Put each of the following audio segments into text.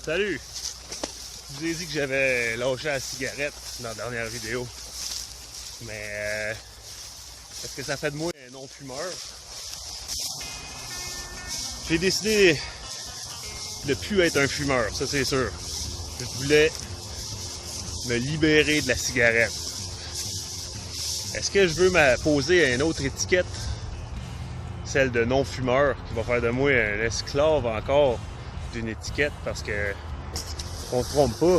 Salut! Je vous ai dit que j'avais lâché la cigarette dans la dernière vidéo. Mais est-ce que ça fait de moi un non-fumeur? J'ai décidé de plus être un fumeur, ça c'est sûr. Je voulais me libérer de la cigarette. Est-ce que je veux poser une autre étiquette? Celle de non-fumeur, qui va faire de moi un esclave encore d'une étiquette, parce que on se trompe pas.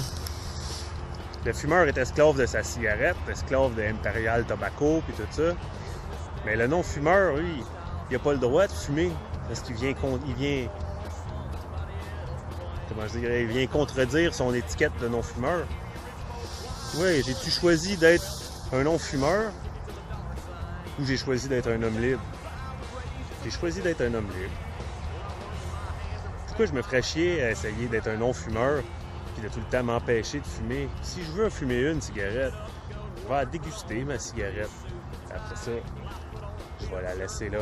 Le fumeur est esclave de sa cigarette, esclave de Imperial Tobacco puis tout ça. Mais le non-fumeur, lui, il n'a pas le droit de fumer parce qu'il vient contredire son étiquette de non-fumeur. Oui, j'ai-tu choisi d'être un non-fumeur ou j'ai choisi d'être un homme libre? J'ai choisi d'être un homme libre. Pourquoi je me ferais chier à essayer d'être un non-fumeur puis de tout le temps m'empêcher de fumer? Si je veux fumer une cigarette, je vais la déguster, ma cigarette. Après ça, je vais la laisser là.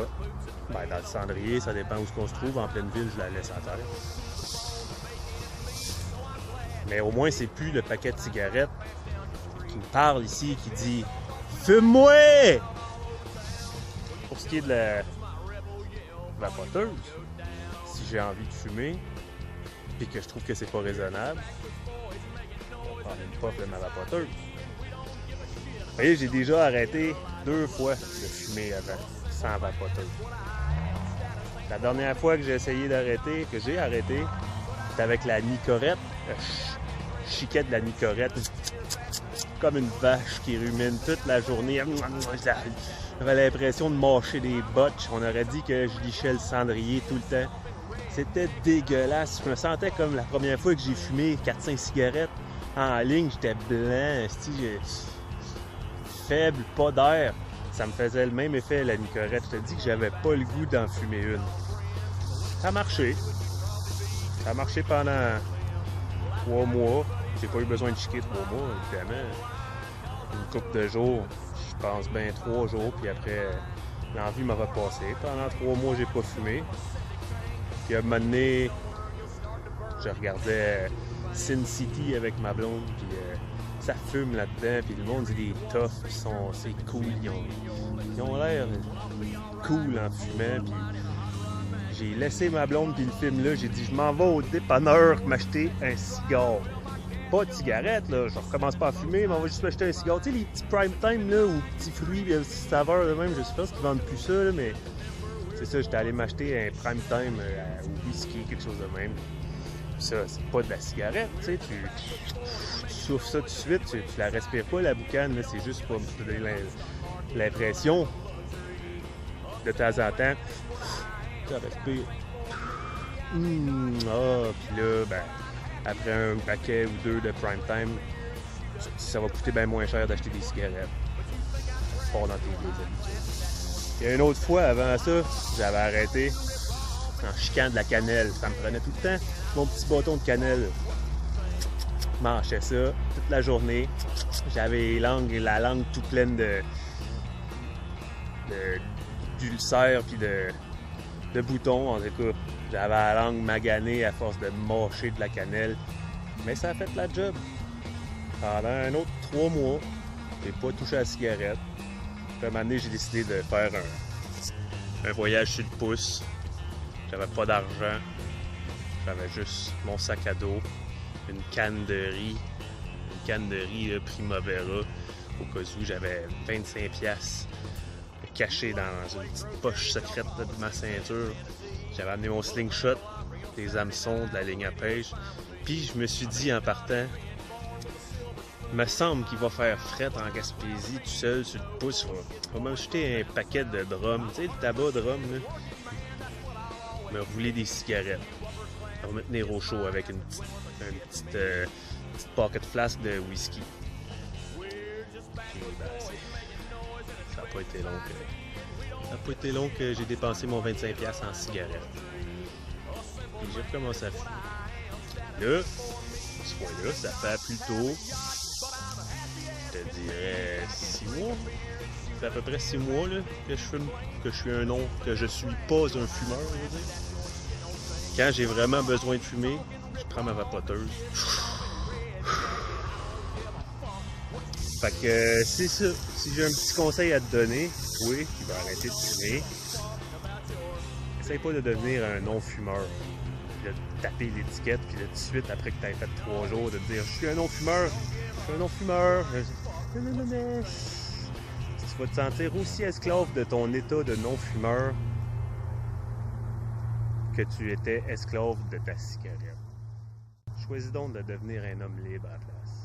Ben, dans le cendrier, ça dépend où on se trouve. En pleine ville, je la laisse à terre. Mais au moins, c'est plus le paquet de cigarettes qui me parle ici, qui dit « Fume-moi! » Pour ce qui est de la vapoteuse, si j'ai envie de fumer, puis que je trouve que c'est pas raisonnable, on va prendre une puff de ma vapoteuse. Vous voyez, j'ai déjà arrêté 2 fois de fumer avant, sans vapoteuse. La dernière fois que j'ai essayé d'arrêter, que j'ai arrêté, c'était avec la Nicorette. Je chiquais de la Nicorette, comme une vache qui rumine toute la journée. J'avais l'impression de mâcher des botches. On aurait dit que je lichais le cendrier tout le temps. C'était dégueulasse. Je me sentais comme la première fois que j'ai fumé 4-5 cigarettes en ligne. J'étais blanc, faible, pas d'air. Ça me faisait le même effet, la Nicorette. Je te dis que j'avais pas le goût d'en fumer une. Ça a marché. Ça a marché pendant 3 mois. J'ai pas eu besoin de chiquer 3 mois, évidemment. Une couple de jours, je pense bien 3 jours, puis après, l'envie m'a repassé. Pendant 3 mois, j'ai pas fumé. Puis à un moment donné, je regardais Sin City avec ma blonde, puis ça fume là-dedans, puis le monde dit des toughs, c'est cool, ils ont l'air cool en fumant, puis j'ai laissé ma blonde puis le film là, j'ai dit je m'en vais au dépanneur m'acheter un cigare. Pas de cigarette, là, je recommence pas à fumer, mais on va juste m'acheter un cigare. Tu sais, les petits prime time là, ou petits fruits, petites saveurs de même, je sais pas si ils vendent plus ça, là, mais c'est ça, j'étais allé m'acheter un prime time au whisky, quelque chose de même. Puis ça, c'est pas de la cigarette, tu sais, tu souffles ça tout de suite, tu la respires pas la boucane, là, c'est juste pour te donner l'impression de temps en temps. Tu respires. Puis là, ben, après un paquet ou 2 de prime time, ça va coûter bien moins cher d'acheter des cigarettes. Pas dans tes vieilles habitudes. Et une autre fois, avant ça, j'avais arrêté en chiquant de la cannelle. Ça me prenait tout le temps mon petit bâton de cannelle. Je mangeais ça toute la journée. J'avais la langue tout pleine d'ulcères puis de boutons. En tout cas, j'avais la langue maganée à force de mâcher de la cannelle. Mais ça a fait la job. Pendant un autre 3 mois, j'ai pas touché à la cigarette. Puis à un moment donné, j'ai décidé de faire un voyage sur le pouce. J'avais pas d'argent. J'avais juste mon sac à dos, une canne de riz. Une canne de riz Primavera. Au cas où j'avais 25$ caché dans une petite poche secrète de ma ceinture. J'avais amené mon slingshot, des hameçons, de la ligne à pêche. Puis je me suis dit en partant, il me semble qu'il va faire fret en Gaspésie tout seul sur le pouce. On va m'acheter un paquet de drums, tu sais, le tabac drum, là. Me rouler des cigarettes. On va me tenir au chaud avec une petite pocket flask de whisky. Puis, ben, ça n'a pas été long que j'ai dépensé mon 25$ en cigarettes. Puis j'ai recommencé à fumer. Là, ce point-là, ça fait plutôt, je te dirais, 6 mois. Ça fait à peu près 6 mois là, que je fume, que je suis un non, que je suis pas un fumeur, je veux dire. Quand j'ai vraiment besoin de fumer, Je prends ma vapoteuse. Fait que c'est ça. Si j'ai un petit conseil à te donner, toi qui vas arrêter de fumer, essaye pas de devenir un non-fumeur. De taper l'étiquette, puis de tout de suite, après que tu aies fait 3 jours, de te dire « Je suis un non-fumeur! Je suis un non-fumeur! » Non. Tu vas te sentir aussi esclave de ton état de non-fumeur que tu étais esclave de ta cigarette. Choisis donc de devenir un homme libre à la place.